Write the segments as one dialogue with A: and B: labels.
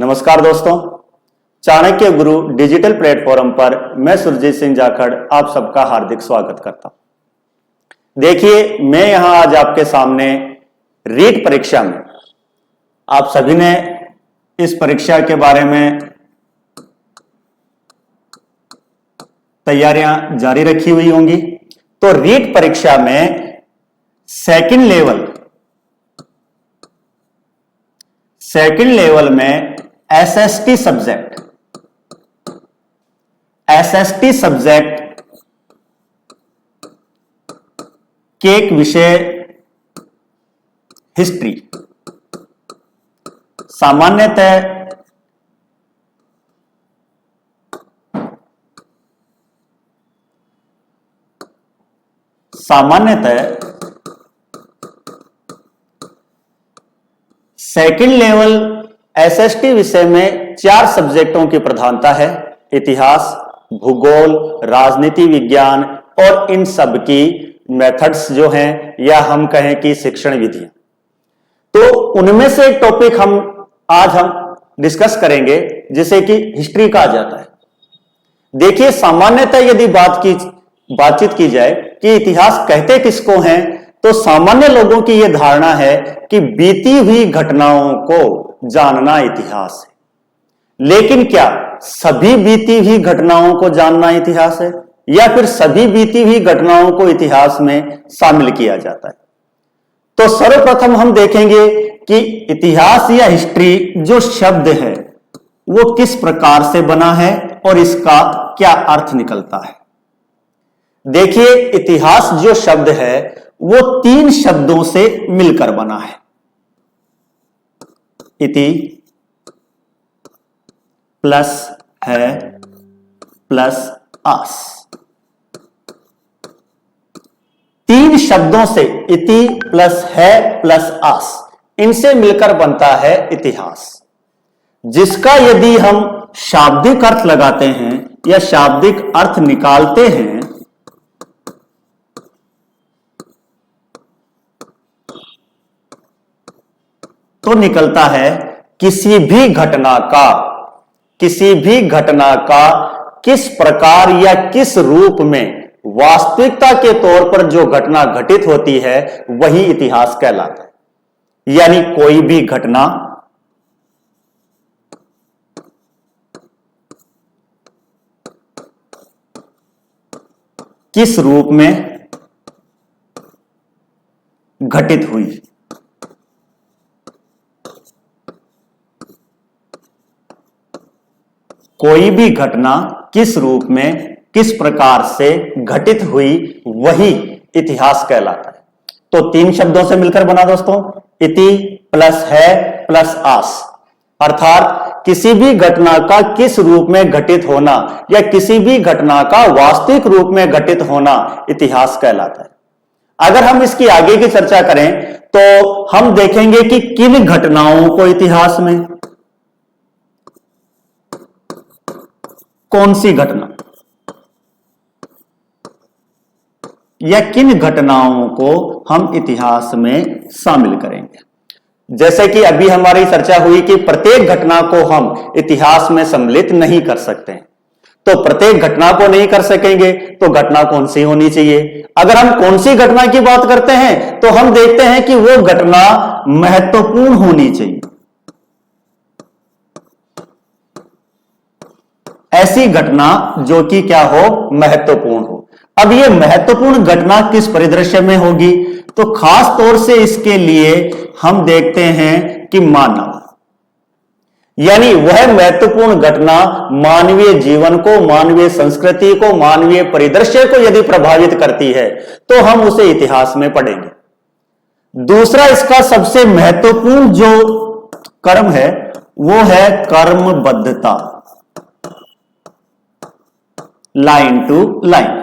A: नमस्कार दोस्तों, चाणक्य गुरु digital platform पर मैं सुरजीत सिंह जाखड़ आप सबका हार्दिक स्वागत करता हूं। देखिए, मैं यहां आज आपके सामने रीट परीक्षा में आप सभी ने इस परीक्षा के बारे में तैयारियां जारी रखी हुई होंगी। तो रीट परीक्षा में सेकंड लेवल में एसएसटी सब्जेक्ट के एक विषय हिस्ट्री सामान्यतः सेकंड लेवल एसएसटी विषय में 4 सब्जेक्टों की प्रधानता है। इतिहास, भूगोल, राजनीति विज्ञान और इन सब की मेथड्स जो हैं, या हम कहें कि शिक्षण विधियां। तो उनमें से एक टॉपिक आज हम डिस्कस करेंगे जिसे कि हिस्ट्री कहा जाता है। देखिए, सामान्यतः यदि बातचीत की जाए कि इतिहास कहते किसको हैं, तो सामान्य लोगों की यह धारणा है कि बीती हुई घटनाओं को जानना इतिहास है। लेकिन क्या सभी बीती हुई घटनाओं को जानना इतिहास है, या फिर सभी बीती हुई घटनाओं को इतिहास में शामिल किया जाता है? तो सर्वप्रथम हम देखेंगे कि इतिहास या हिस्ट्री जो शब्द है वो किस प्रकार से बना है और इसका क्या अर्थ निकलता है। देखिए, इतिहास जो शब्द है वो 3 शब्दों से मिलकर बना है। इति प्लस है प्लस आस, 3 शब्दों से इति प्लस है प्लस आस, इनसे मिलकर बनता है इतिहास, जिसका यदि हम शाब्दिक अर्थ लगाते हैं या शाब्दिक अर्थ निकालते हैं तो निकलता है किसी भी घटना का किस प्रकार या किस रूप में वास्तविकता के तौर पर जो घटना घटित होती है वही इतिहास कहलाता है। यानी कोई भी घटना किस रूप में घटित हुई, कोई भी घटना किस रूप में किस प्रकार से घटित हुई वही इतिहास कहलाता है। तो 3 शब्दों से मिलकर बना दोस्तों, इति प्लस है प्लस आस, अर्थात किसी भी घटना का किस रूप में घटित होना या किसी भी घटना का वास्तविक रूप में घटित होना इतिहास कहलाता है। अगर हम इसकी आगे की चर्चा करें तो हम देखेंगे कि किन घटनाओं को इतिहास में, कौन सी घटना या किन घटनाओं को हम इतिहास में शामिल करेंगे। जैसे कि अभी हमारी चर्चा हुई कि प्रत्येक घटना को हम इतिहास में सम्मिलित नहीं कर सकते हैं। तो प्रत्येक घटना को नहीं कर सकेंगे तो घटना कौन सी होनी चाहिए? अगर हम कौन सी घटना की बात करते हैं तो हम देखते हैं कि वो घटना महत्वपूर्ण होनी चाहिए। ऐसी घटना जो कि क्या हो, महत्वपूर्ण हो। अब ये महत्वपूर्ण घटना किस परिदृश्य में होगी? तो खास तौर से इसके लिए हम देखते हैं कि मानव, यानी वह महत्वपूर्ण घटना मानवीय जीवन को, मानवीय संस्कृति को, मानवीय परिदृश्य को यदि प्रभावित करती है तो हम उसे इतिहास में पढ़ेंगे। दूसरा इसका सबसे महत्वपूर्ण जो कर्म है वो है कर्मबद्धता, लाइन टू लाइन।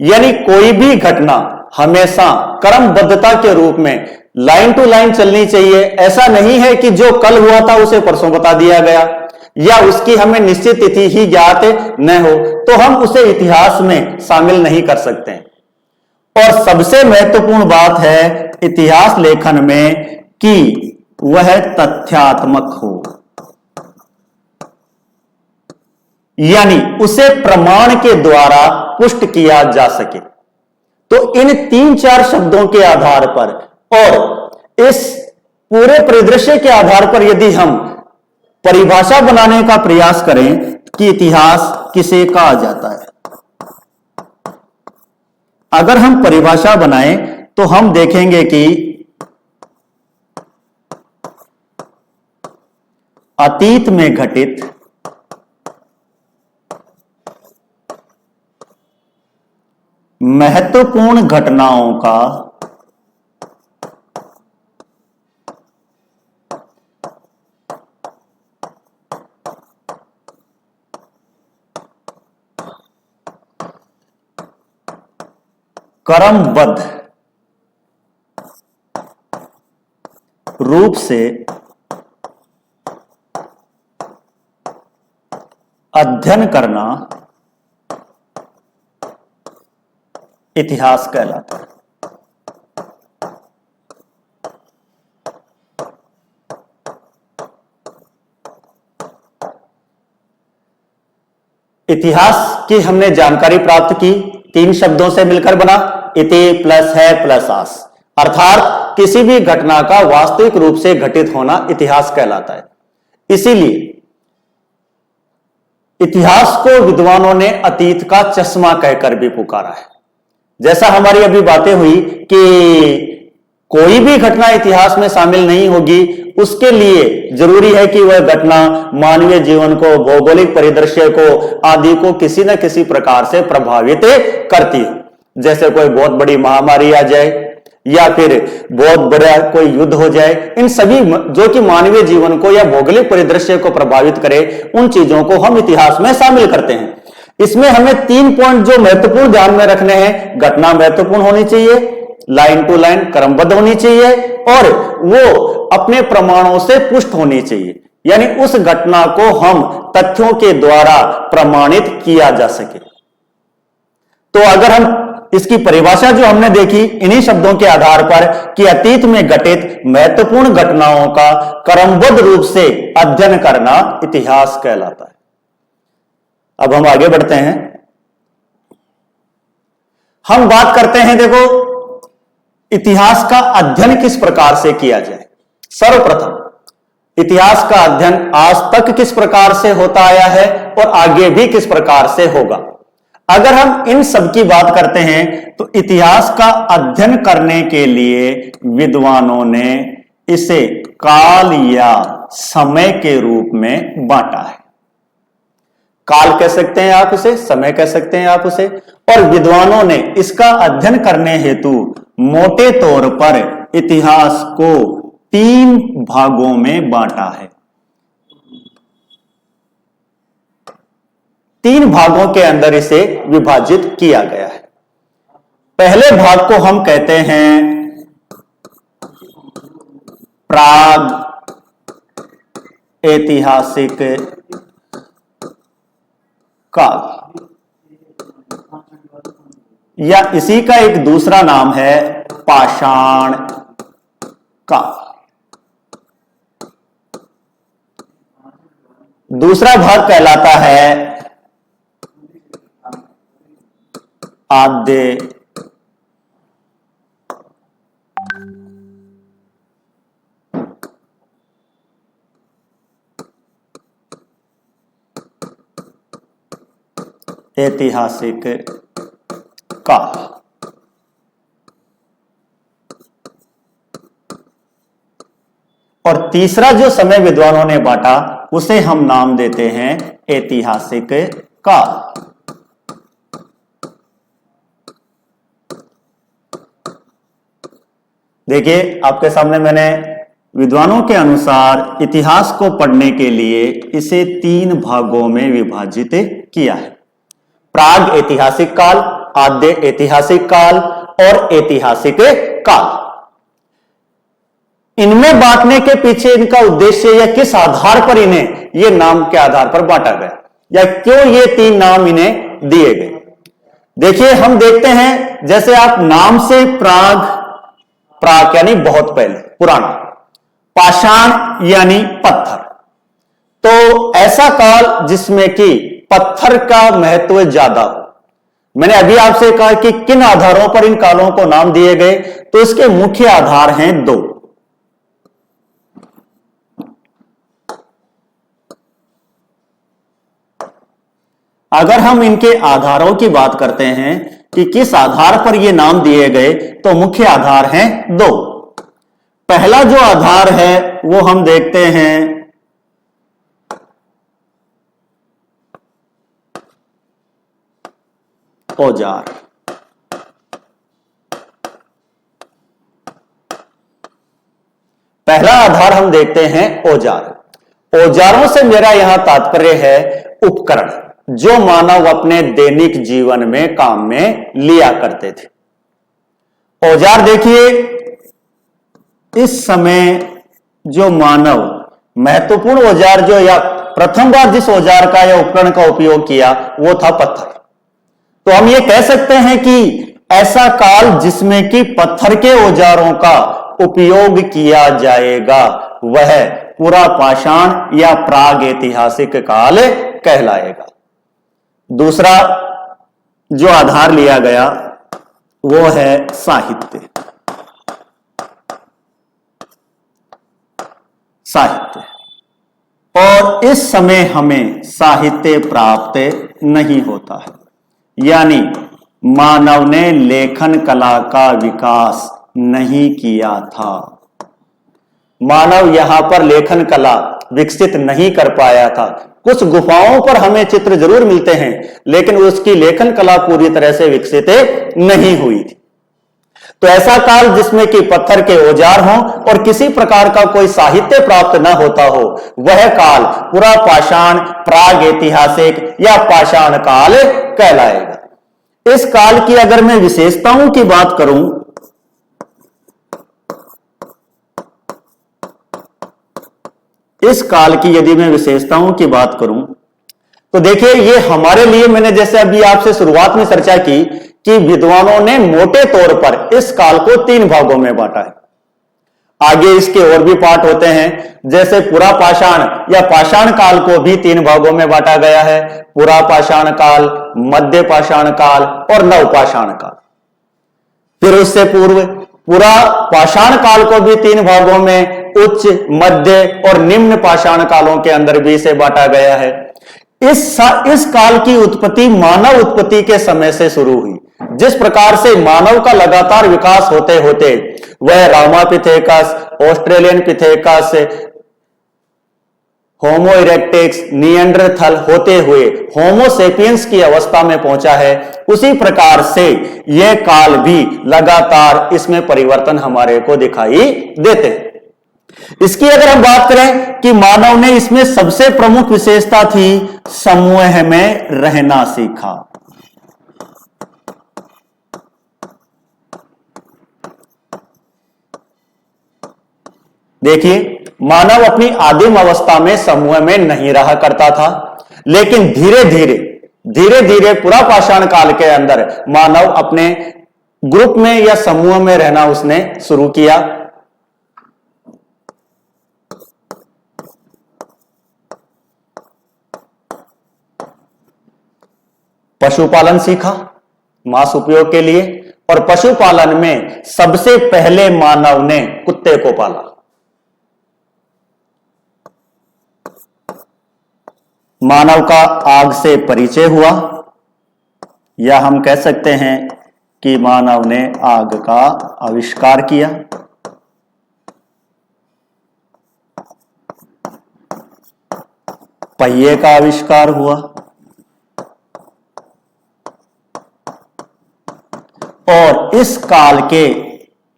A: यानी कोई भी घटना हमेशा क्रमबद्धता के रूप में लाइन टू लाइन चलनी चाहिए। ऐसा नहीं है कि जो कल हुआ था उसे परसों बता दिया गया, या उसकी हमें निश्चित तिथि ही ज्ञात न हो तो हम उसे इतिहास में शामिल नहीं कर सकते। और सबसे महत्वपूर्ण बात है इतिहास लेखन में कि वह तथ्यात्मक हो। यानी उसे प्रमाण के द्वारा पुष्ट किया जा सके। तो इन 3-4 शब्दों के आधार पर और इस पूरे परिदृश्य के आधार पर यदि हम परिभाषा बनाने का प्रयास करें कि इतिहास किसे कहा जाता है, अगर हम परिभाषा बनाएं तो हम देखेंगे कि अतीत में घटित महत्वपूर्ण घटनाओं का क्रमबद्ध रूप से अध्ययन करना इतिहास कहलाता है। इतिहास की हमने जानकारी प्राप्त की 3 शब्दों से मिलकर बना, इति प्लस है प्लस आस, अर्थात किसी भी घटना का वास्तविक रूप से घटित होना इतिहास कहलाता है। इसीलिए इतिहास को विद्वानों ने अतीत का चश्मा कहकर भी पुकारा है। जैसा हमारी अभी बातें हुई कि कोई भी घटना इतिहास में शामिल नहीं होगी, उसके लिए जरूरी है कि वह घटना मानवीय जीवन को, भौगोलिक परिदृश्य को आदि को किसी न किसी प्रकार से प्रभावित करती हो। जैसे कोई बहुत बड़ी महामारी आ जाए या फिर बहुत बड़ा कोई युद्ध हो जाए, इन सभी जो कि मानवीय जीवन को या भौगोलिक परिदृश्य को प्रभावित करे, उन चीजों को हम इतिहास में शामिल करते हैं। इसमें हमें 3 पॉइंट जो महत्वपूर्ण ध्यान में रखने हैं। घटना महत्वपूर्ण होनी चाहिए, लाइन टू लाइन क्रमबद्ध होनी चाहिए और वो अपने प्रमाणों से पुष्ट होनी चाहिए, यानी उस घटना को हम तथ्यों के द्वारा प्रमाणित किया जा सके। तो अगर हम इसकी परिभाषा जो हमने देखी इन्हीं शब्दों के आधार पर कि अतीत में घटित महत्वपूर्ण घटनाओं का क्रमबद्ध रूप से अध्ययन करना इतिहास कहलाता है। अब हम आगे बढ़ते हैं, हम बात करते हैं, देखो इतिहास का अध्ययन किस प्रकार से किया जाए। सर्वप्रथम इतिहास का अध्ययन आज तक किस प्रकार से होता आया है और आगे भी किस प्रकार से होगा। अगर हम इन सब की बात करते हैं तो इतिहास का अध्ययन करने के लिए विद्वानों ने इसे काल या समय के रूप में बांटा है। काल कह सकते हैं आप उसे, समय कह सकते हैं आप उसे, और विद्वानों ने इसका अध्ययन करने हेतु मोटे तौर पर इतिहास को 3 भागों में बांटा है। 3 भागों के अंदर इसे विभाजित किया गया है। पहले भाग को हम कहते हैं प्राग ऐतिहासिक काल, या इसी का एक दूसरा नाम है पाषाण काल। दूसरा भाग कहलाता है आद्य ऐतिहासिक काल। और तीसरा जो समय विद्वानों ने बांटा उसे हम नाम देते हैं ऐतिहासिक काल। देखिए आपके सामने मैंने विद्वानों के अनुसार इतिहास को पढ़ने के लिए इसे 3 भागों में विभाजित किया है। प्राग ऐतिहासिक काल, आद्य ऐतिहासिक काल और ऐतिहासिक काल। इनमें बांटने के पीछे इनका उद्देश्य या किस आधार पर इन्हें ये नाम के आधार पर बांटा गया या क्यों ये 3 नाम इन्हें दिए गए। देखिए हम देखते हैं, जैसे आप नाम से प्राग यानी बहुत पहले, पुराना, पाषाण यानी पत्थर, तो ऐसा काल जिसमें कि पत्थर का महत्व ज्यादा हो। मैंने अभी आपसे कहा कि किन आधारों पर इन कालों को नाम दिए गए, तो इसके मुख्य आधार हैं दो। अगर हम इनके आधारों की बात करते हैं कि किस आधार पर ये नाम दिए गए, तो मुख्य आधार हैं दो। पहला जो आधार है वो हम देखते हैं औजार। पहला आधार हम देखते हैं औजार। औजारों से मेरा यहां तात्पर्य है उपकरण, जो मानव अपने दैनिक जीवन में काम में लिया करते थे। औजार देखिए, इस समय जो मानव महत्वपूर्ण औजार जो या प्रथम बार जिस औजार का या उपकरण का उपयोग किया वो था पत्थर। तो हम ये कह सकते हैं कि ऐसा काल जिसमें कि पत्थर के औजारों का उपयोग किया जाएगा वह पुरा पाषाण या प्राग ऐतिहासिक काल कहलाएगा। दूसरा जो आधार लिया गया वो है साहित्य। और इस समय हमें साहित्य प्राप्त नहीं होता है, यानी मानव ने लेखन कला का विकास नहीं किया था। मानव यहां पर लेखन कला विकसित नहीं कर पाया था। कुछ गुफाओं पर हमें चित्र जरूर मिलते हैं, लेकिन उसकी लेखन कला पूरी तरह से विकसित नहीं हुई थी। तो ऐसा काल जिसमें कि पत्थर के औजार हों और किसी प्रकार का कोई साहित्य प्राप्त न होता हो, वह काल पुरा पाषाण, प्राग ऐतिहासिक या पाषाण काल कहलाएगा। इस काल की अगर मैं विशेषताओं की बात करूं, इस काल की यदि मैं विशेषताओं की बात करूं, तो देखिए ये हमारे लिए, मैंने जैसे अभी आपसे शुरुआत में चर्चा की कि विद्वानों ने मोटे तौर पर इस काल को 3 भागों में बांटा है। आगे इसके और भी पार्ट होते हैं, जैसे पुरा पाषाण या पाषाण काल को भी 3 भागों में बांटा गया है। पुरा पाषाण काल, मध्य पाषाण काल और नव पाषाण काल। फिर उससे पूर्व पुरा पाषाण काल को भी 3 भागों में उच्च, मध्य और निम्न पाषाण कालों के अंदर भी इसे बांटा गया है। इस काल की उत्पत्ति मानव उत्पत्ति के समय से शुरू हुई। जिस प्रकार से मानव का लगातार विकास होते होते वह रामापिथेकस, ऑस्ट्रेलियन पिथेकस, होमो इरेक्टस, निएंडरथल होते हुए होमो सेपियंस की अवस्था में पहुंचा है, उसी प्रकार से यह काल भी लगातार इसमें परिवर्तन हमारे को दिखाई देते हैं। इसकी अगर हम बात करें कि मानव ने इसमें सबसे प्रमुख विशेषता थी समूह में रहना सीखा। देखिए, मानव अपनी आदिम अवस्था में समूह में नहीं रहा करता था, लेकिन धीरे धीरे पुरा पाषाण काल के अंदर मानव अपने ग्रुप में या समूह में रहना उसने शुरू किया। पशुपालन सीखा मांस उपयोग के लिए, और पशुपालन में सबसे पहले मानव ने कुत्ते को पाला। मानव का आग से परिचय हुआ, या हम कह सकते हैं कि मानव ने आग का आविष्कार किया। पहिए का आविष्कार हुआ, और इस काल के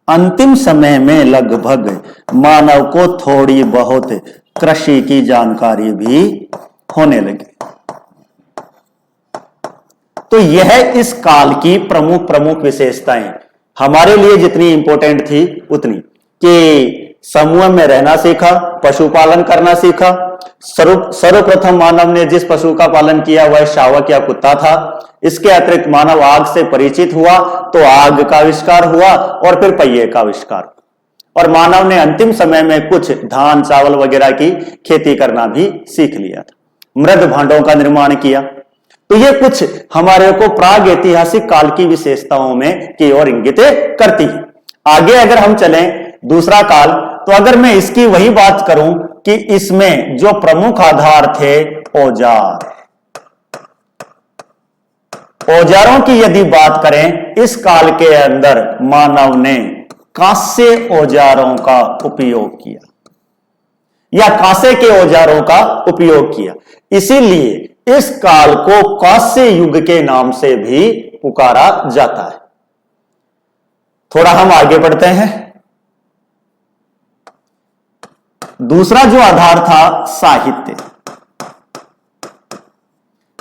A: अंतिम समय में लगभग मानव को थोड़ी बहुत कृषि की जानकारी भी होने लगी। तो यह इस काल की प्रमुख विशेषताएं हमारे लिए जितनी इंपॉर्टेंट थी उतनी, कि समूह में रहना सीखा, पशुपालन करना सीखा। सर्वप्रथम मानव ने जिस पशु का पालन किया वह शावक या कुत्ता था। इसके अतिरिक्त मानव आग से परिचित हुआ, तो आग का आविष्कार हुआ, और फिर पहिए का आविष्कार हुआ। और मानव ने अंतिम समय में कुछ धान, चावल वगैरह की खेती करना भी सीख लिया था। मृद भांडों का निर्माण किया। तो ये कुछ हमारे को प्राग ऐतिहासिक काल की विशेषताओं में की ओर इंगित करती है। आगे अगर हम चलें दूसरा काल, तो अगर मैं इसकी वही बात करूं कि इसमें जो प्रमुख आधार थे औजार, औजारों की यदि बात करें, इस काल के अंदर मानव ने कांस्य औजारों का उपयोग किया या कांसे के औजारों का उपयोग किया, इसीलिए इस काल को कांस्य युग के नाम से भी पुकारा जाता है। थोड़ा हम आगे बढ़ते हैं। दूसरा जो आधार था साहित्य।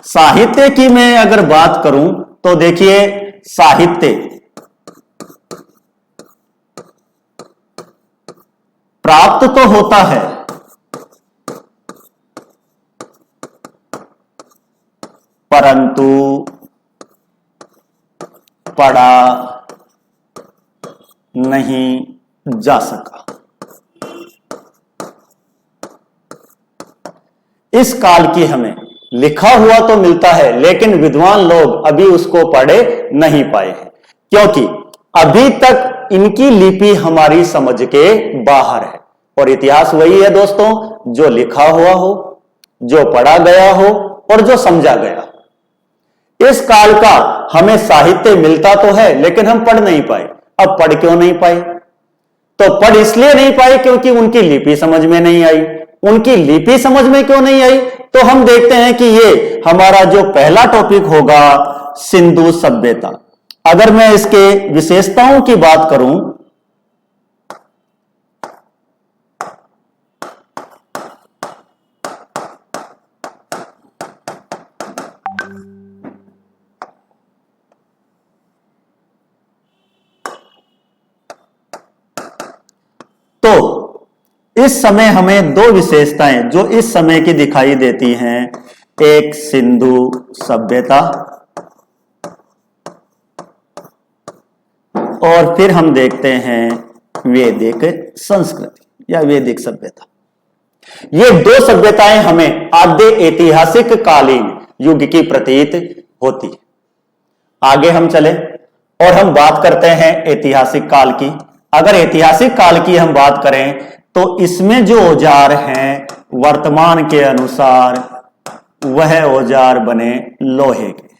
A: साहित्य की मैं अगर बात करूं तो देखिए, साहित्य प्राप्त तो होता है, परंतु पढ़ा नहीं जा सका। इस काल की हमें लिखा हुआ तो मिलता है, लेकिन विद्वान लोग अभी उसको पढ़े नहीं पाए हैं, क्योंकि अभी तक इनकी लिपि हमारी समझ के बाहर है। और इतिहास वही है दोस्तों, जो लिखा हुआ हो, जो पढ़ा गया हो और जो समझा गया। इस काल का हमें साहित्य मिलता तो है, लेकिन हम पढ़ नहीं पाए। अब पढ़ क्यों नहीं पाए? तो पढ़ इसलिए नहीं पाए क्योंकि उनकी लिपि समझ में नहीं आई। उनकी लिपि समझ में क्यों नहीं आई? तो हम देखते हैं कि ये हमारा जो पहला टॉपिक होगा, सिंधु सभ्यता। अगर मैं इसके विशेषताओं की बात करूं, तो इस समय हमें दो विशेषताएं जो इस समय की दिखाई देती हैं, एक सिंधु सभ्यता और फिर हम देखते हैं वैदिक संस्कृति या वैदिक सभ्यता। ये दो सभ्यताएं हमें आद्य ऐतिहासिक कालीन युग की प्रतीत होती है। आगे हम चले और हम बात करते हैं ऐतिहासिक काल की। अगर ऐतिहासिक काल की हम बात करें तो इसमें जो औजार हैं वर्तमान के अनुसार वह औजार बने लोहे के।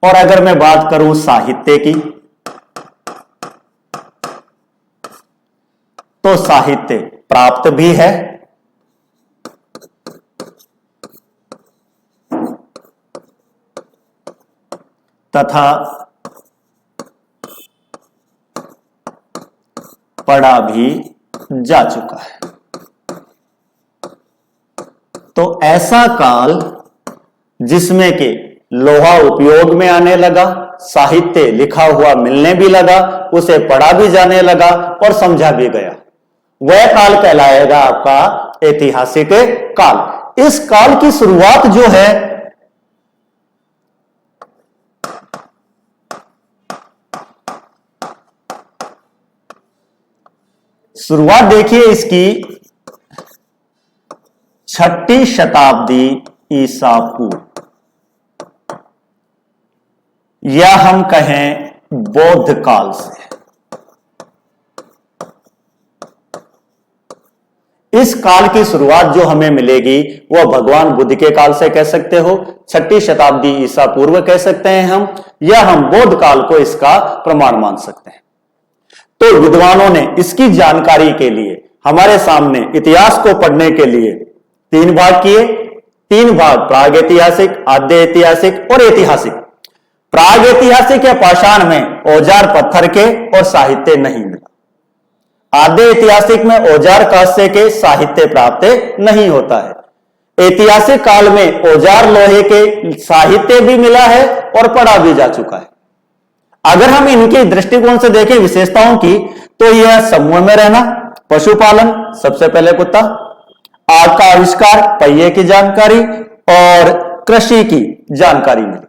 A: और अगर मैं बात करूं साहित्य की, तो साहित्य प्राप्त भी है तथा पढ़ा भी जा चुका है। तो ऐसा काल जिसमें कि लोहा उपयोग में आने लगा, साहित्य लिखा हुआ मिलने भी लगा, उसे पढ़ा भी जाने लगा और समझा भी गया, वह काल कहलाएगा आपका ऐतिहासिक काल। इस काल की शुरुआत जो है शुरुआत देखिए इसकी 6ठी शताब्दी ईसा पूर्व, या हम कहें बौद्ध काल से। इस काल की शुरुआत जो हमें मिलेगी वह भगवान बुद्ध के काल से कह सकते हो, 6ठी शताब्दी ईसा पूर्व कह सकते हैं हम, या हम बौद्ध काल को इसका प्रमाण मान सकते हैं। तो विद्वानों ने इसकी जानकारी के लिए हमारे सामने इतिहास को पढ़ने के लिए 3 भाग किए। 3 भाग, प्राग ऐतिहासिक, आद्य ऐतिहासिक और ऐतिहासिक। प्राग ऐतिहासिक या पाषाण में औजार पत्थर के और साहित्य नहीं मिला। आद्य ऐतिहासिक में औजार कांस्य के, साहित्य प्राप्त नहीं होता है। ऐतिहासिक काल में औजार लोहे के, साहित्य भी मिला है और पढ़ा भी जा चुका है। अगर हम इनके दृष्टिकोण से देखें विशेषताओं की, तो यह समूह में रहना, पशुपालन, सबसे पहले कुत्ता, आग का आविष्कार, पहिए की जानकारी और कृषि की जानकारी मिली।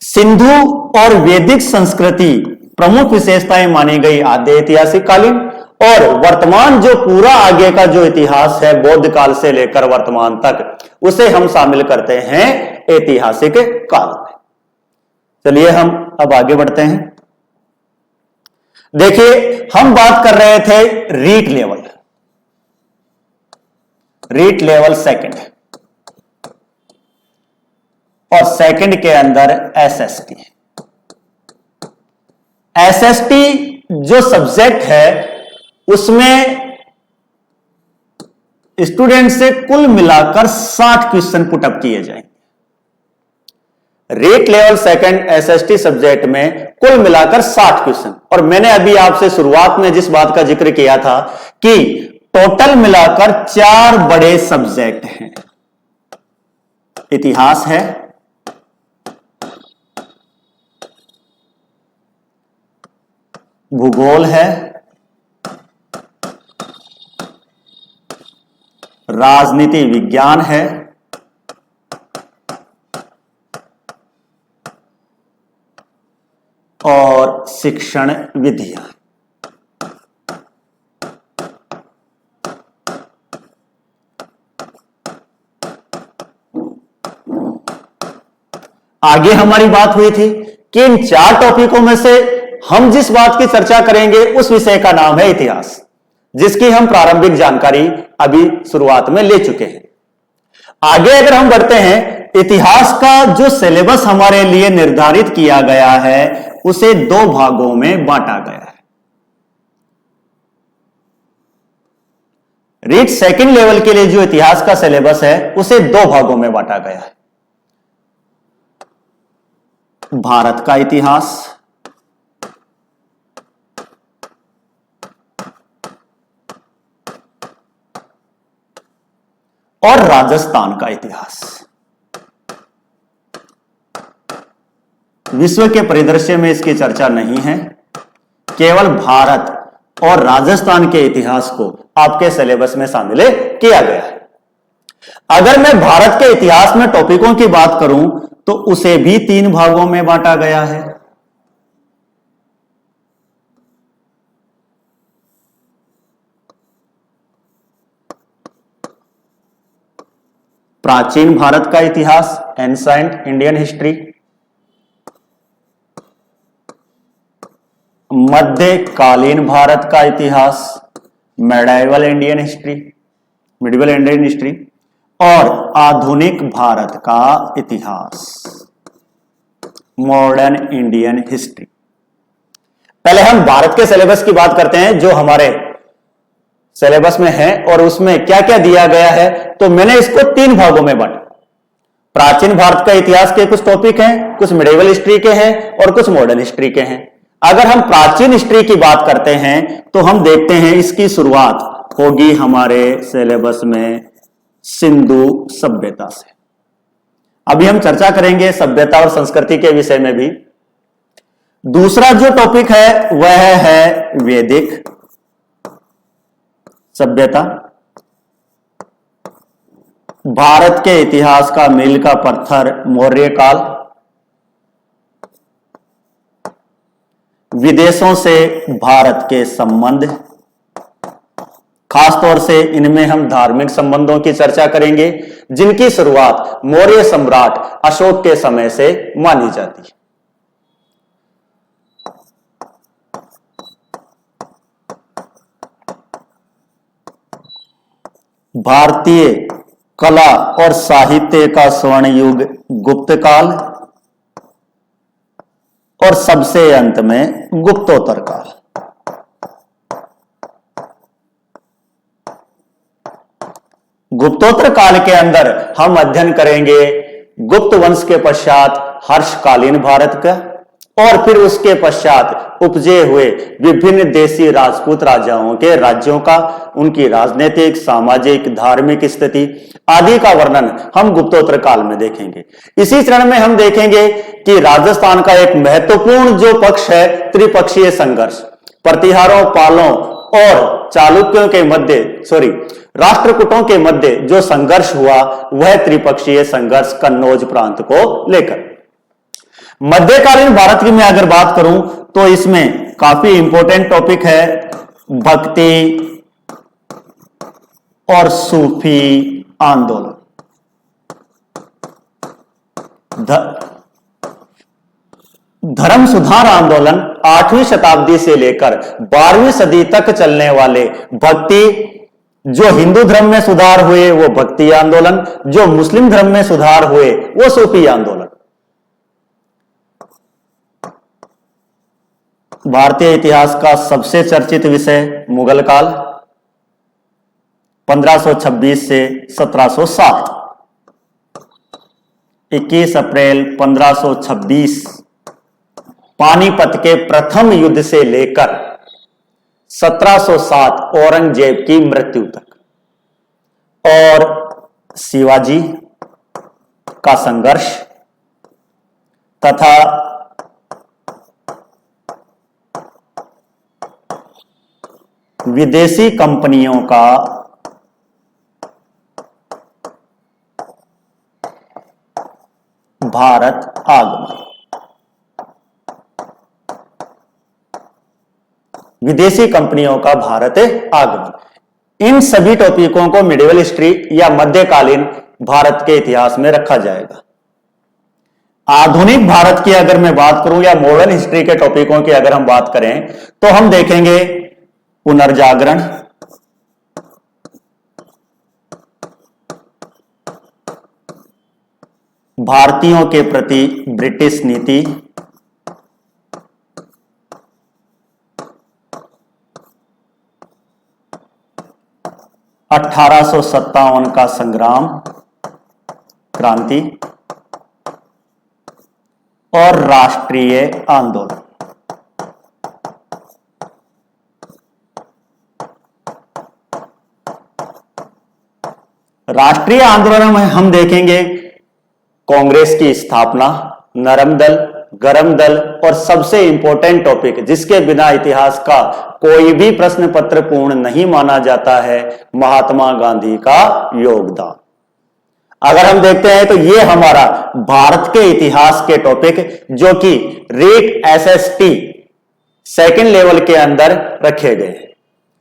A: सिंधु और वैदिक संस्कृति प्रमुख विशेषताएं मानी गई आद्य ऐतिहासिक कालीन, और वर्तमान जो पूरा आगे का जो इतिहास है बौद्ध काल से लेकर वर्तमान तक, उसे हम शामिल करते हैं ऐतिहासिक काल में। चलिए हम अब आगे बढ़ते हैं। देखिए, हम बात कर रहे थे रीट लेवल सेकंड, और सेकंड के अंदर एसएसटी। एसएसटी जो सब्जेक्ट है उसमें स्टूडेंट से कुल मिलाकर 60 क्वेश्चन पुटअप किए जाएंगे। Rate level second SST subject में कुल मिलाकर 60 क्वेश्चन, और मैंने अभी आपसे शुरुआत में जिस बात का जिक्र किया था कि टोटल मिलाकर 4 बड़े सब्जेक्ट हैं। इतिहास है, भूगोल है, राजनीति विज्ञान है, और शिक्षण विधियां। आगे हमारी बात हुई थी कि इन 4 टॉपिकों में से हम जिस बात की चर्चा करेंगे उस विषय का नाम है इतिहास, जिसकी हम प्रारंभिक जानकारी अभी शुरुआत में ले चुके हैं। आगे अगर हम बढ़ते हैं, इतिहास का जो सिलेबस हमारे लिए निर्धारित किया गया है उसे 2 भागों में बांटा गया है। रीट सेकंड लेवल के लिए जो इतिहास का सिलेबस है उसे 2 भागों में बांटा गया है। भारत का इतिहास और राजस्थान का इतिहास। विश्व के परिदृश्य में इसकी चर्चा नहीं है, केवल भारत और राजस्थान के इतिहास को आपके सिलेबस में शामिल किया गया है। अगर मैं भारत के इतिहास में टॉपिकों की बात करूं तो उसे भी 3 भागों में बांटा गया है। प्राचीन भारत का इतिहास, एंशिएंट इंडियन हिस्ट्री, मध्यकालीन भारत का इतिहास, मिडिवल इंडियन हिस्ट्री, और आधुनिक भारत का इतिहास, मॉडर्न इंडियन हिस्ट्री। पहले हम भारत के सिलेबस की बात करते हैं जो हमारे सिलेबस में है और उसमें क्या क्या दिया गया है। तो मैंने इसको 3 भागों में बांटा। प्राचीन भारत का इतिहास के कुछ टॉपिक हैं, कुछ मिडिवल हिस्ट्री के हैं और कुछ मॉडर्न हिस्ट्री के हैं। अगर हम प्राचीन हिस्ट्री की बात करते हैं तो हम देखते हैं इसकी शुरुआत होगी हमारे सिलेबस में सिंधु सभ्यता से। अभी हम चर्चा करेंगे सभ्यता और संस्कृति के विषय में भी। दूसरा जो टॉपिक है वह है वैदिक सभ्यता। भारत के इतिहास का मील का पत्थर मौर्य काल। विदेशों से भारत के संबंध, खासतौर से इनमें हम धार्मिक संबंधों की चर्चा करेंगे जिनकी शुरुआत मौर्य सम्राट अशोक के समय से मानी जाती है। भारतीय कला और साहित्य का स्वर्ण युग गुप्त काल, और सबसे अंत में गुप्तोत्तर काल। गुप्तोत्तर काल के अंदर हम अध्ययन करेंगे गुप्त वंश के पश्चात हर्षकालीन भारत का, और फिर उसके पश्चात उपजे हुए विभिन्न देशी राजपूत राजाओं के राज्यों का, उनकी राजनीतिक, सामाजिक, धार्मिक स्थिति आदि का वर्णन हम गुप्तोत्तर काल में देखेंगे। इसी चरण में हम देखेंगे कि राजस्थान का एक महत्वपूर्ण जो पक्ष है त्रिपक्षीय संघर्ष, प्रतिहारों, पालों और चालुक्यों के मध्य राष्ट्रकूटों के मध्य जो संघर्ष हुआ वह त्रिपक्षीय संघर्ष कन्नौज प्रांत को लेकर। मध्यकालीन भारत की मैं अगर बात करूं तो इसमें काफी इंपॉर्टेंट टॉपिक है भक्ति और सूफी आंदोलन। धर्म सुधार आंदोलन 8वीं शताब्दी से लेकर 12वीं सदी तक चलने वाले भक्ति, जो हिंदू धर्म में सुधार हुए वो भक्ति आंदोलन, जो मुस्लिम धर्म में सुधार हुए वो सूफी आंदोलन। भारतीय इतिहास का सबसे चर्चित विषय मुगल काल 1526 से 1707। 21 अप्रैल 1526 पानीपत के प्रथम युद्ध से लेकर 1707 औरंगजेब की मृत्यु तक, और शिवाजी का संघर्ष तथा विदेशी कंपनियों का भारत आगमन। विदेशी कंपनियों का भारत आगमन, इन सभी टॉपिकों को मिडिवल हिस्ट्री या मध्यकालीन भारत के इतिहास में रखा जाएगा। आधुनिक भारत की अगर मैं बात करूं या मॉडर्न हिस्ट्री के टॉपिकों की अगर हम बात करें तो हम देखेंगे पुनर्जागरण, भारतीयों के प्रति ब्रिटिश नीति, (1857) का संग्राम क्रांति और राष्ट्रीय आंदोलन। राष्ट्रीय आंदोलन में हम देखेंगे कांग्रेस की स्थापना, नरम दल, गरम दल और सबसे इंपॉर्टेंट टॉपिक जिसके बिना इतिहास का कोई भी प्रश्न पत्र पूर्ण नहीं माना जाता है, महात्मा गांधी का योगदान। अगर हम देखते हैं तो ये हमारा भारत के इतिहास के टॉपिक जो कि रीट एसएसटी सेकंड लेवल के अंदर रखे गए।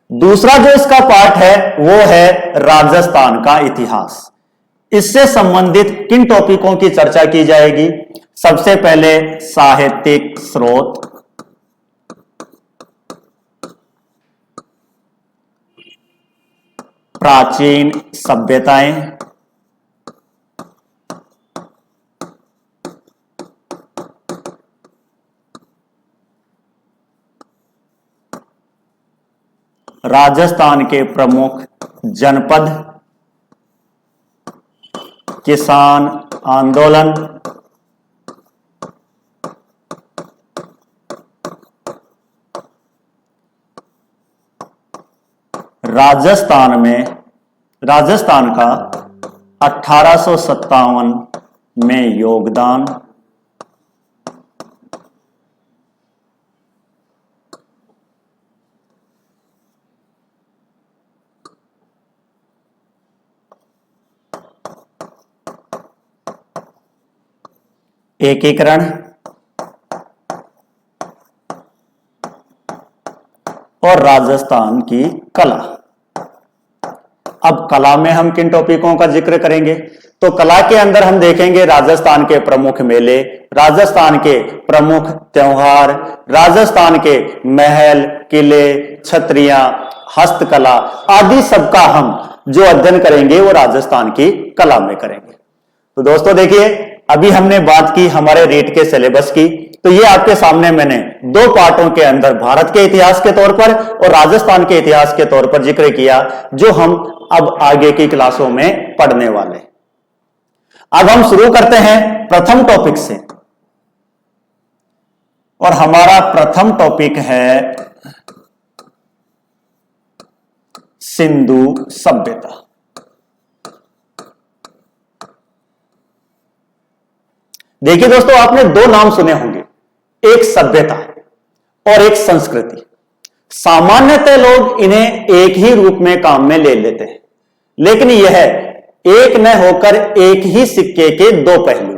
A: दूसरा जो इसका पार्ट है वो है राजस्थान का इतिहास। इससे संबंधित किन टॉपिकों की चर्चा की जाएगी? सबसे पहले साहित्यिक स्रोत, प्राचीन सभ्यताएं, राजस्थान के प्रमुख जनपद, किसान आंदोलन, राजस्थान का 1857 में योगदान, एकीकरण और राजस्थान की कला। अब कला में हम किन टॉपिकों का जिक्र करेंगे? तो कला के अंदर हम देखेंगे राजस्थान के प्रमुख मेले, राजस्थान के प्रमुख त्योहार, राजस्थान के महल, किले, छतरियां, हस्तकला आदि सबका हम जो अध्ययन करेंगे वो राजस्थान की कला में करेंगे। तो दोस्तों देखिए, अभी हमने बात की हमारे रीट के सिलेबस की, तो ये आपके सामने मैंने दो पार्टों के अंदर भारत के इतिहास के तौर पर और राजस्थान के इतिहास के तौर पर जिक्र किया, जो हम अब आगे की क्लासों में पढ़ने वाले। अब हम शुरू करते हैं प्रथम टॉपिक से, और हमारा प्रथम टॉपिक है सिंधु सभ्यता। देखिए दोस्तों, आपने दो नाम सुने होंगे, एक सभ्यता और एक संस्कृति। सामान्यतः लोग इन्हें एक ही रूप में काम में ले लेते हैं, लेकिन यह एक न होकर एक ही सिक्के के दो पहलू।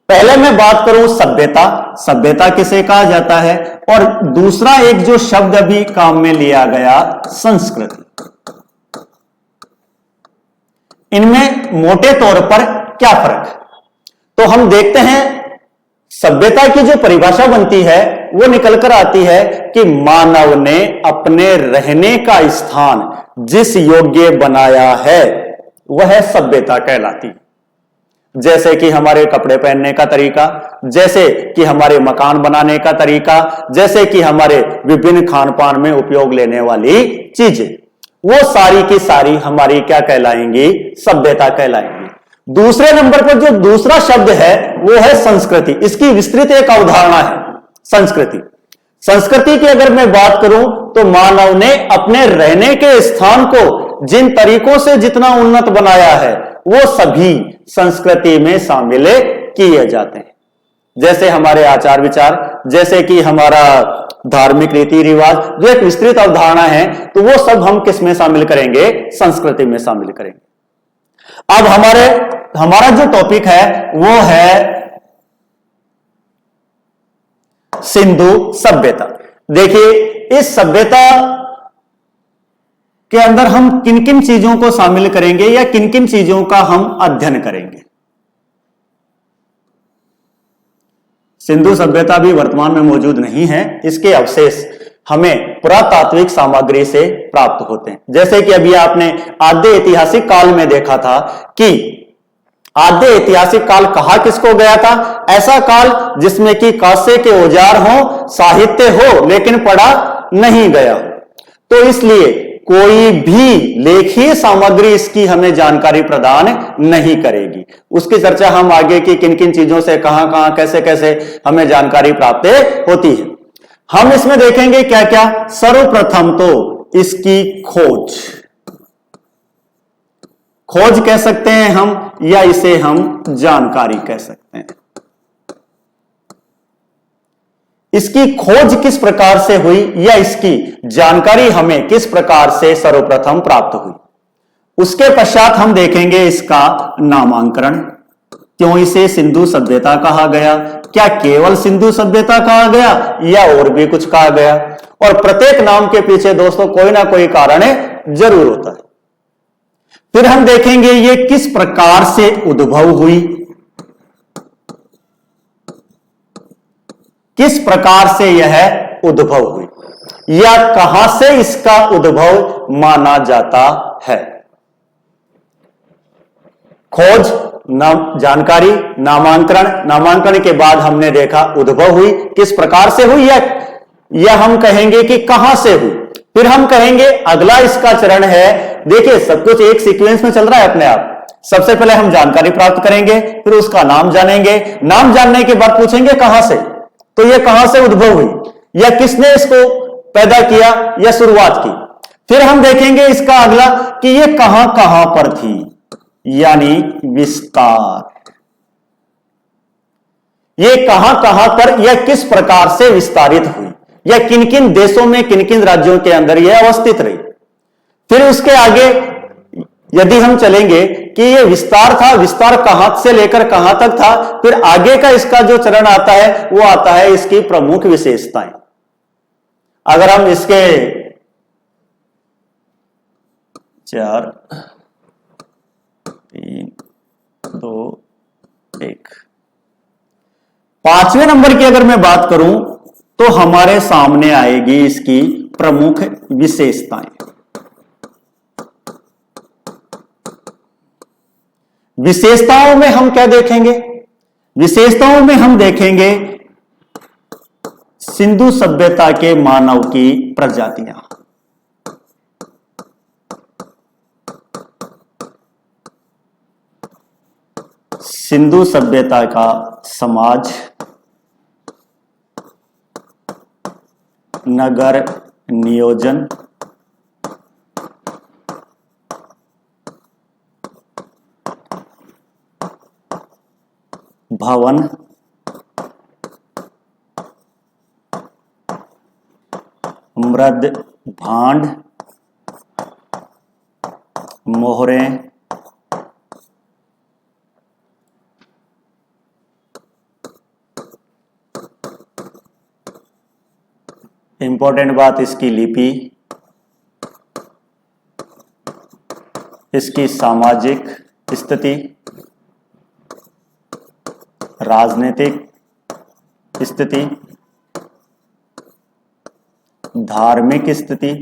A: पहले मैं बात करूं सभ्यता, सभ्यता किसे कहा जाता है, और दूसरा एक जो शब्द अभी काम में लिया गया संस्कृति। इनमें मोटे तौर पर क्या फर्क है? तो हम देखते हैं सभ्यता की जो परिभाषा बनती है वो निकलकर आती है कि मानव ने अपने रहने का स्थान जिस योग्य बनाया है वह सभ्यता कहलाती है। जैसे कि हमारे कपड़े पहनने का तरीका, जैसे कि हमारे मकान बनाने का तरीका, जैसे कि हमारे विभिन्न खान पान में उपयोग लेने वाली चीजें, वो सारी की सारी हमारी क्या कहलाएंगी? सभ्यता कहलाएंगी। दूसरे नंबर पर जो दूसरा शब्द है वो है संस्कृति। इसकी विस्तृत एक अवधारणा है संस्कृति। संस्कृति की अगर मैं बात करूं तो मानव ने अपने रहने के स्थान को जिन तरीकों से जितना उन्नत बनाया है वो सभी संस्कृति में शामिल किए जाते हैं। जैसे हमारे आचार विचार, जैसे कि हमारा धार्मिक रीति रिवाज, जो एक विस्तृत अवधारणा है, तो वो सब हम किस में शामिल करेंगे? संस्कृति में शामिल करेंगे। अब हमारा जो टॉपिक है वो है सिंधु सभ्यता। देखिए इस सभ्यता के अंदर हम किन किन चीजों को शामिल करेंगे या किन किन चीजों का हम अध्ययन करेंगे। सिंधु सभ्यता भी वर्तमान में मौजूद नहीं है, इसके अवशेष हमें पुरातात्विक सामग्री से प्राप्त होते हैं। जैसे कि अभी आपने आद्य ऐतिहासिक काल में देखा था कि आद्य ऐतिहासिक काल कहा किसको गया था? ऐसा काल जिसमें कि कांसे के औजार हो, साहित्य हो, लेकिन पढ़ा नहीं गया हो। तो इसलिए कोई भी लेखीय सामग्री इसकी हमें जानकारी प्रदान नहीं करेगी। उसकी चर्चा हम आगे की किन किन चीजों से कहां कहां कैसे कैसे हमें जानकारी प्राप्त होती है हम इसमें देखेंगे क्या क्या। सर्वप्रथम तो इसकी खोज कह सकते हैं हम, या इसे हम जानकारी कह सकते हैं। इसकी खोज किस प्रकार से हुई या इसकी जानकारी हमें किस प्रकार से सर्वप्रथम प्राप्त हुई। उसके पश्चात हम देखेंगे इसका नामांकन। क्यों इसे सिंधु सभ्यता कहा गया? क्या केवल सिंधु सभ्यता कहा गया या और भी कुछ कहा गया? और प्रत्येक नाम के पीछे दोस्तों कोई ना कोई कारण जरूर होता है। फिर हम देखेंगे ये किस प्रकार से उद्भव हुई, किस प्रकार से यह उद्भव हुई या कहां से इसका उद्भव माना जाता है। खोज, जानकारी, नामांकन के बाद हमने देखा उद्भव हुई किस प्रकार से हुई या हम कहेंगे कि कहां से हुई। फिर हम कहेंगे अगला इसका चरण है, देखिए सब कुछ एक सीक्वेंस में चल रहा है अपने आप। सबसे पहले हम जानकारी प्राप्त करेंगे, फिर उसका नाम जानेंगे, नाम जानने के बाद पूछेंगे कहां से, तो यह कहां से उद्भव हुई या किसने इसको पैदा किया या शुरुआत की। फिर हम देखेंगे इसका अगला कि यह कहां कहां पर थी, यानी विस्तार। यह कहां कहां पर या किस प्रकार से विस्तारित हुई या किन किन देशों में किन किन राज्यों के अंदर यह अवस्थित रही। फिर उसके आगे यदि हम चलेंगे कि यह विस्तार था, विस्तार कहां से लेकर कहां तक था, फिर आगे का इसका जो चरण आता है वो आता है इसकी प्रमुख विशेषताएं। अगर हम इसके 4 3 2 1 5वें नंबर की अगर मैं बात करूं तो हमारे सामने आएगी इसकी प्रमुख विशेषताएं। विशेषताओं में हम क्या देखेंगे? विशेषताओं में हम देखेंगे सिंधु सभ्यता के मानव की प्रजातियां। सिंधु सभ्यता का समाज, नगर नियोजन, भवन, मृद भांड, मोहरें, इंपॉर्टेंट बात इसकी लिपि, इसकी सामाजिक स्थिति, राजनीतिक स्थिति, धार्मिक स्थिति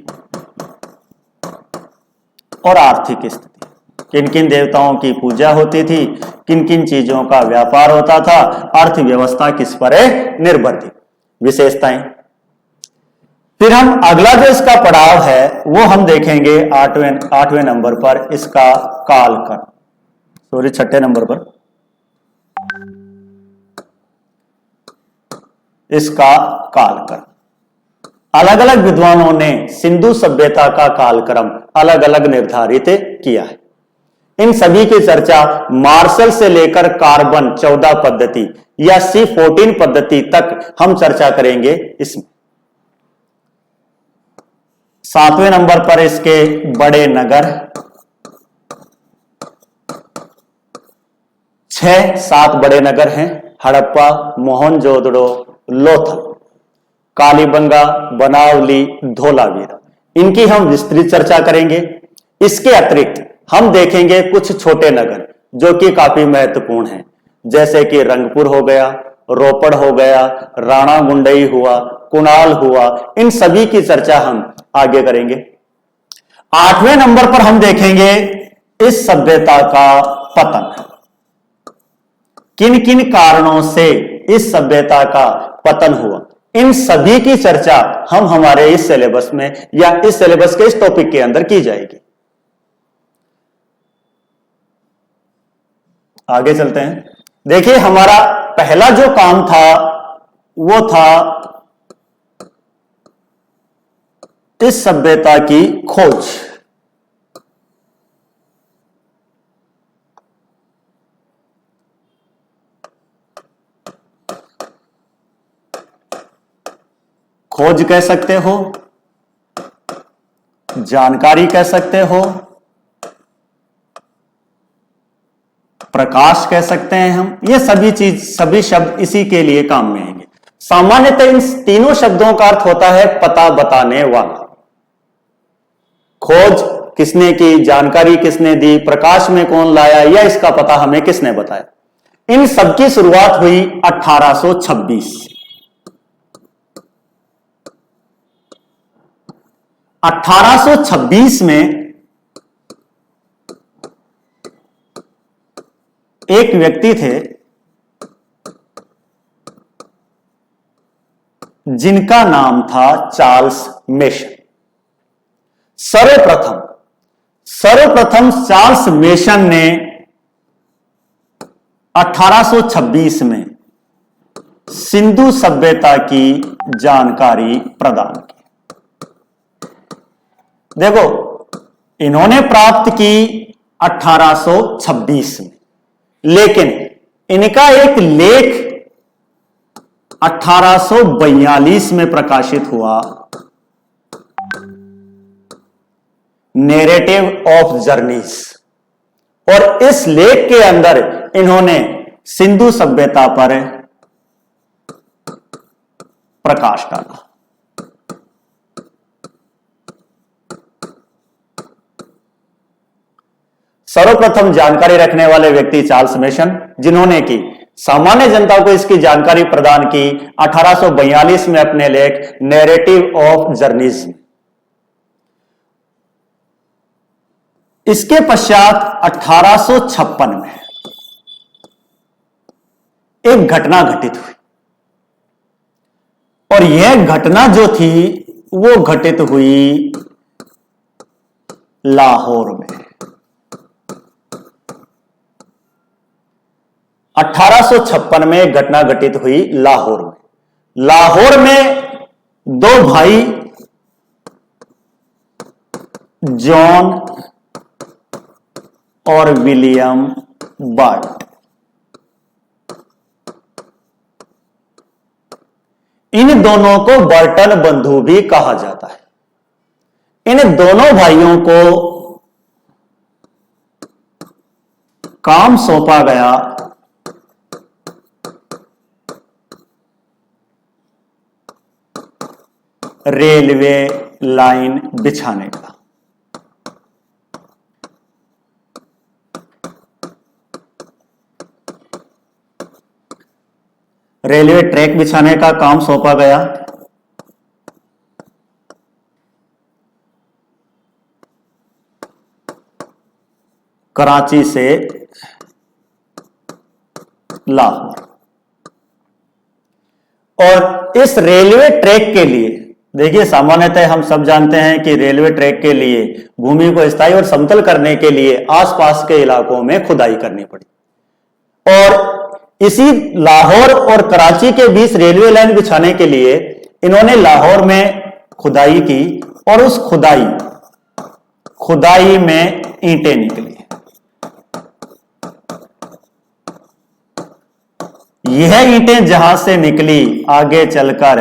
A: और आर्थिक स्थिति। किन किन देवताओं की पूजा होती थी, किन किन चीजों का व्यापार होता था, अर्थव्यवस्था किस पर निर्भर थी, विशेषताएं। फिर हम अगला जो इसका पड़ाव है वो हम देखेंगे आठवें नंबर पर, इसका कालक्रम, सॉरी 6ठे नंबर पर, इसका कालक्रम। अलग अलग विद्वानों ने सिंधु सभ्यता का कालक्रम अलग अलग निर्धारित किया है। इन सभी की चर्चा मार्शल से लेकर कार्बन 14 पद्धति या C14 पद्धति तक हम चर्चा करेंगे इसमें। 7वें नंबर पर इसके बड़े नगर, 6-7 बड़े नगर हैं, हड़प्पा, मोहनजोदड़ो, लोथल, कालीबंगा, बनावली, धोलावीरा। इनकी हम विस्तृत चर्चा करेंगे। इसके अतिरिक्त हम देखेंगे कुछ छोटे नगर जो कि काफी महत्वपूर्ण हैं, जैसे कि रंगपुर हो गया, रोपड़ हो गया, राणा गुंडई हुआ, कुणाल हुआ। इन सभी की चर्चा हम आगे करेंगे। 8वें नंबर पर हम देखेंगे इस सभ्यता का पतन। किन किन कारणों से इस सभ्यता का पतन हुआ, इन सभी की चर्चा हम हमारे इस सिलेबस में या इस सिलेबस के इस टॉपिक के अंदर की जाएगी। आगे चलते हैं। देखिए, हमारा पहला जो काम था वो था इस सभ्यता की खोज। खोज कह सकते हो, जानकारी कह सकते हो, प्रकाश कह सकते हैं हम। ये सभी शब्द इसी के लिए काम में आएंगे। सामान्यतः इन तीनों शब्दों का अर्थ होता है पता बताने वाला। खोज किसने की, जानकारी किसने दी, प्रकाश में कौन लाया, या इसका पता हमें किसने बताया। इन सबकी शुरुआत हुई 1826। 1826 में एक व्यक्ति थे जिनका नाम था चार्ल्स मेसन। सर्वप्रथम चार्ल्स मेसन ने 1826 में सिंधु सभ्यता की जानकारी प्रदान की। देखो, इन्होंने प्राप्त की 1826 में, लेकिन इनका एक लेख 1842 में प्रकाशित हुआ, नैरेटिव ऑफ जर्नीज, और इस लेख के अंदर इन्होंने सिंधु सभ्यता पर प्रकाश डाला। सर्वप्रथम जानकारी रखने वाले व्यक्ति चार्ल्स मेसन, जिन्होंने की सामान्य जनता को इसकी जानकारी प्रदान की 1842 में अपने लेख नैरेटिव ऑफ जर्नीज में। इसके पश्चात 1856 में एक घटना घटित हुई, और यह घटना जो थी वो घटित हुई लाहौर में। 1856 में घटना घटित हुई लाहौर में। लाहौर में दो भाई जॉन और विलियम बर्ट, इन दोनों को बर्टन बंधु भी कहा जाता है। इन दोनों भाइयों को काम सौंपा गया रेलवे लाइन बिछाने का। रेलवे ट्रैक बिछाने का काम सौंपा गया। कराची से लाहौर। और इस रेलवे ट्रैक के लिए देखिए, सामान्यतः हम सब जानते हैं कि रेलवे ट्रैक के लिए भूमि को स्थायी और समतल करने के लिए आसपास के इलाकों में खुदाई करनी पड़ी। और इसी लाहौर और कराची के बीच रेलवे लाइन बिछाने के लिए इन्होंने लाहौर में खुदाई की और उस खुदाई में ईंटें निकली। यह ईंटें जहां से निकली आगे चलकर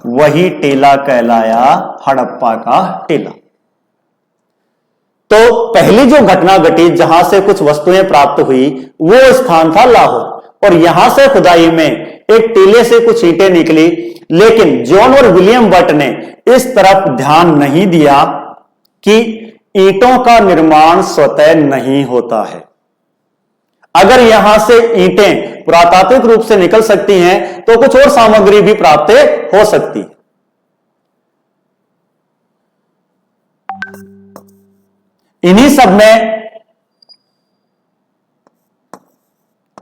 A: वही टीला कहलाया, हड़प्पा का टीला। तो पहली जो घटना घटी जहां से कुछ वस्तुएं प्राप्त हुई वो स्थान था लाहौर, और यहां से खुदाई में एक टीले से कुछ ईंटें निकली। लेकिन जॉन और विलियम बट ने इस तरफ ध्यान नहीं दिया कि ईंटों का निर्माण स्वतः नहीं होता है। अगर यहां से ईंटें पुरातात्विक रूप से निकल सकती हैं तो कुछ और सामग्री भी प्राप्त हो सकती है। इन्हीं सब में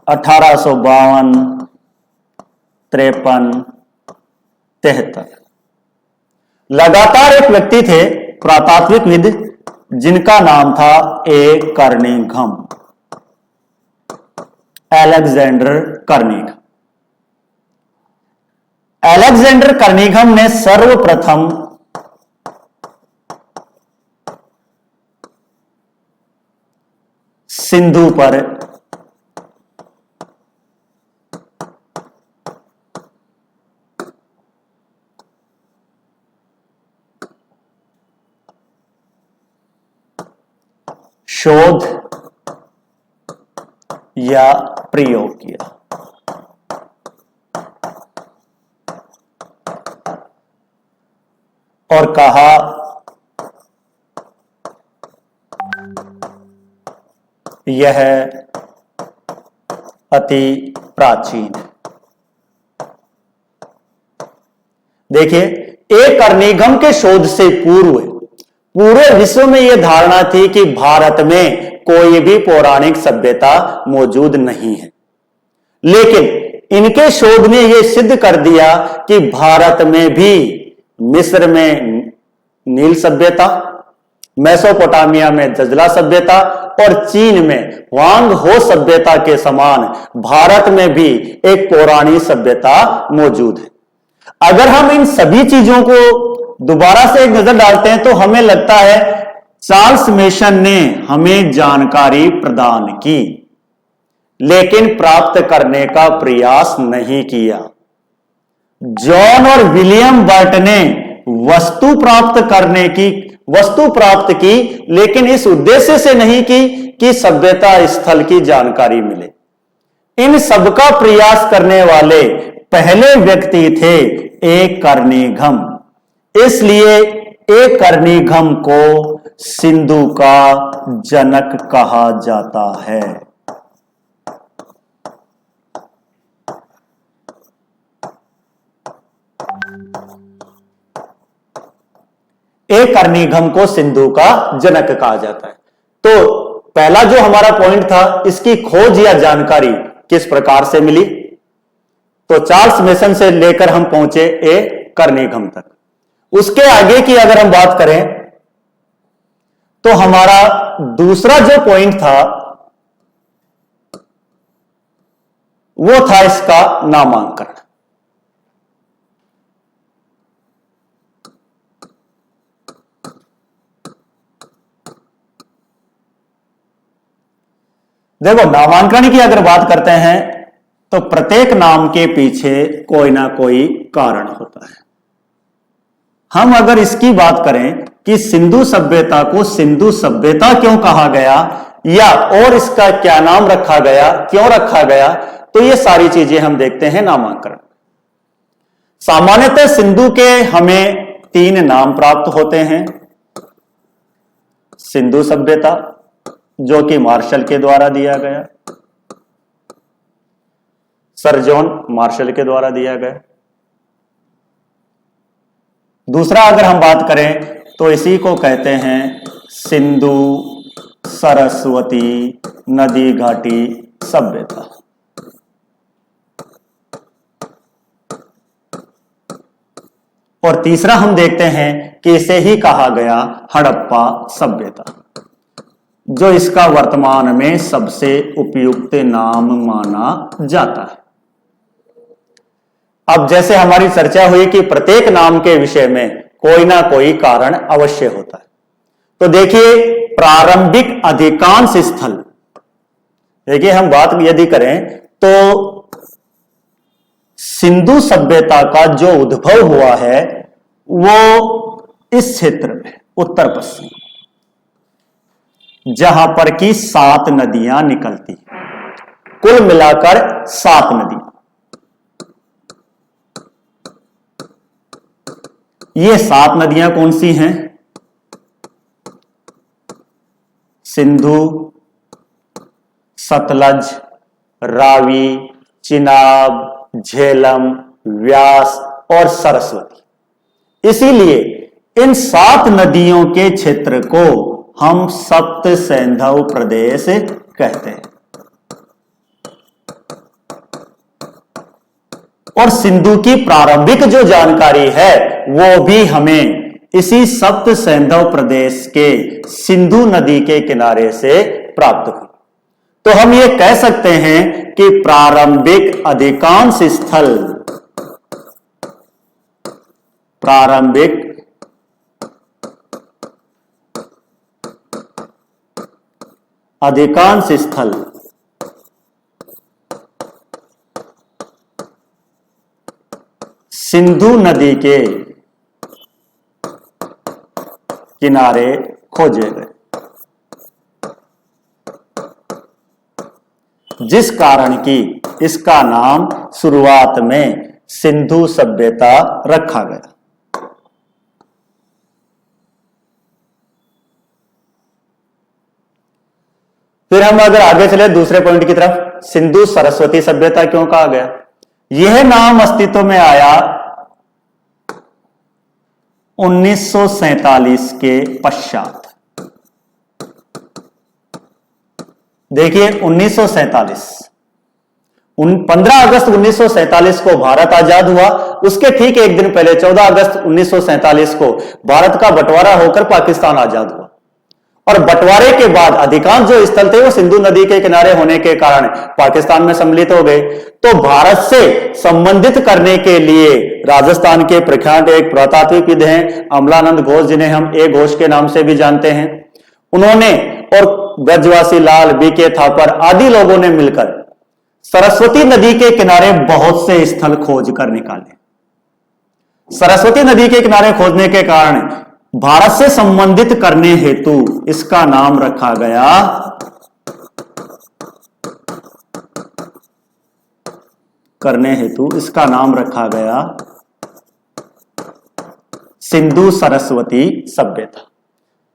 A: 1852, 53, 73 लगातार एक व्यक्ति थे पुरातात्विकविद जिनका नाम था ए कर्निघम, अलेक्जेंडर कर्निघम। अलेक्जेंडर कर्निघम ने सर्वप्रथम सिंधु पर शोध या प्रयोग किया। और कहा यह अति प्राचीन है। देखिए, ए कर्निघम के शोध से पूर्व पूरे विश्व में यह धारणा थी कि भारत में कोई भी पौराणिक सभ्यता मौजूद नहीं है। लेकिन इनके शोध ने यह सिद्ध कर दिया कि भारत में भी मिस्र में नील सभ्यता, मेसोपोटामिया में जजला सभ्यता और चीन में वांग हो सभ्यता के समान भारत में भी एक पौराणिक सभ्यता मौजूद है। अगर हम इन सभी चीजों को दोबारा से एक नजर डालते हैं तो हमें लगता है चार्ल्स मेसन ने हमें जानकारी प्रदान की, लेकिन प्राप्त करने का प्रयास नहीं किया। जॉन और विलियम बट ने वस्तु प्राप्त की, लेकिन इस उद्देश्य से नहीं की कि सभ्यता स्थल की जानकारी मिले। इन सबका प्रयास करने वाले पहले व्यक्ति थे ए कर्निघम। इसलिए ए कर्निघम को सिंधु का जनक कहा जाता है। ए कर्निघम को सिंधु का जनक कहा जाता है। तो पहला जो हमारा पॉइंट था, इसकी खोज या जानकारी किस प्रकार से मिली, तो चार्ल्स मेसन से लेकर हम पहुंचे ए कर्निघम तक। उसके आगे की अगर हम बात करें तो हमारा दूसरा जो पॉइंट था वो था इसका नामांकन। देखो, नामांकन की अगर बात करते हैं तो प्रत्येक नाम के पीछे कोई ना कोई कारण होता है। हम अगर इसकी बात करें कि सिंधु सभ्यता को सिंधु सभ्यता क्यों कहा गया या और इसका क्या नाम रखा गया, क्यों रखा गया, तो ये सारी चीजें हम देखते हैं नामांकन। सामान्यतः सिंधु के हमें 3 नाम प्राप्त होते हैं। सिंधु सभ्यता, जो कि मार्शल के द्वारा दिया गया, सर जॉन मार्शल के द्वारा दिया गया। दूसरा अगर हम बात करें तो इसी को कहते हैं सिंधु सरस्वती नदी घाटी सभ्यता। और तीसरा हम देखते हैं कि इसे ही कहा गया हड़प्पा सभ्यता, जो इसका वर्तमान में सबसे उपयुक्त नाम माना जाता है। अब जैसे हमारी चर्चा हुई कि प्रत्येक नाम के विषय में कोई ना कोई कारण अवश्य होता है, तो देखिए प्रारंभिक अधिकांश स्थल, देखिए हम बात यदि करें तो सिंधु सभ्यता का जो उद्भव हुआ है वो इस क्षेत्र में उत्तर पश्चिम, जहां पर की 7 नदियां निकलती, कुल मिलाकर 7 नदियां। ये 7 नदियां कौन सी हैं? सिंधु, सतलज, रावी, चिनाब, झेलम, व्यास और सरस्वती। इसीलिए इन 7 नदियों के क्षेत्र को हम सप्त सैंधव प्रदेश कहते हैं। और सिंधु की प्रारंभिक जो जानकारी है वो भी हमें इसी सप्त सैंधव प्रदेश के सिंधु नदी के किनारे से प्राप्त हुई। तो हम ये कह सकते हैं कि प्रारंभिक अधिकांश स्थल, प्रारंभिक अधिकांश स्थल सिंधु नदी के किनारे खोजे गए, जिस कारण की इसका नाम शुरुआत में सिंधु सभ्यता रखा गया। फिर हम अगर आगे चले दूसरे पॉइंट की तरफ, सिंधु सरस्वती सभ्यता क्यों कहा गया? यह नाम अस्तित्व में आया 1947 के पश्चात। देखिए 1947, 15 अगस्त 1947 को भारत आजाद हुआ। उसके ठीक एक दिन पहले 14 अगस्त 1947 को भारत का बंटवारा होकर पाकिस्तान आजाद हुआ। और बंटवारे के बाद अधिकांश जो स्थल थे वो सिंधु नदी के किनारे होने के कारण पाकिस्तान में सम्मिलित हो गए। तो भारत से संबंधित करने के लिए राजस्थान के प्रख्यात एक पुरातात्विकविद हैं अमलानंद घोष, जिन्हें हम ए घोष के नाम से भी जानते हैं, उन्होंने और ब्रजवासी लाल, बीके थापर आदि लोगों ने मिलकर सरस्वती नदी के किनारे बहुत से स्थल खोज कर निकाले। सरस्वती नदी के किनारे खोजने के कारण भारत से संबंधित करने हेतु इसका नाम रखा गया सिंधु सरस्वती सभ्यता।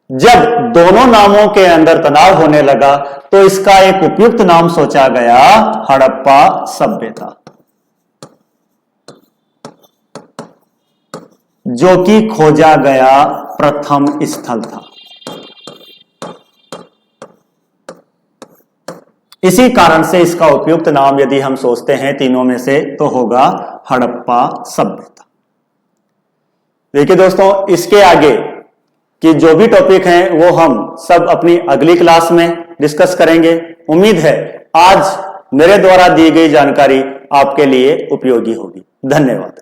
A: जब दोनों नामों के अंदर तनाव होने लगा तो इसका एक उपयुक्त नाम सोचा गया हड़प्पा सभ्यता, जो कि खोजा गया प्रथम स्थल था। इसी कारण से इसका उपयुक्त नाम यदि हम सोचते हैं तीनों में से तो होगा हड़प्पा सभ्यता। देखिए दोस्तों, इसके आगे कि जो भी टॉपिक हैं वो हम सब अपनी अगली क्लास में डिस्कस करेंगे। उम्मीद है आज मेरे द्वारा दी गई जानकारी आपके लिए उपयोगी होगी। धन्यवाद।